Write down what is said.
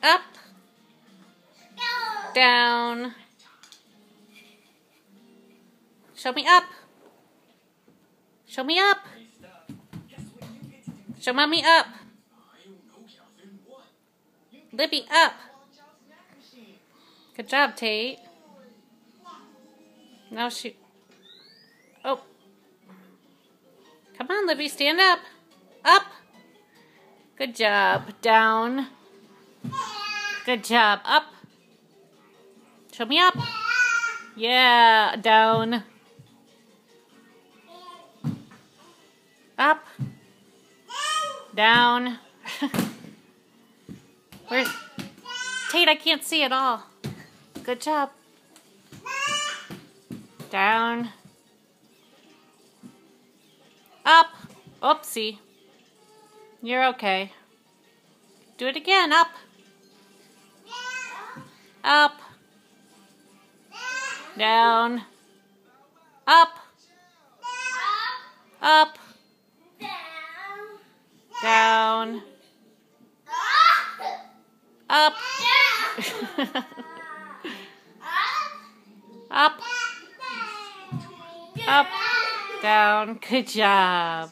Up. Down. Show me up. Show me up. Show mommy up. Libby up. Good job, Tate. Now she... Oh. Come on, Libby, stand up. Up. Good job. Down. Good job. Up. Show me up. Yeah. Down. Up. Down. Where's... Tate, I can't see at all. Good job. Down. Up. Oopsie. You're okay. Do it again. Up. Up. Down. Up. Up. Down. Up. Up. Up. Down. Good job.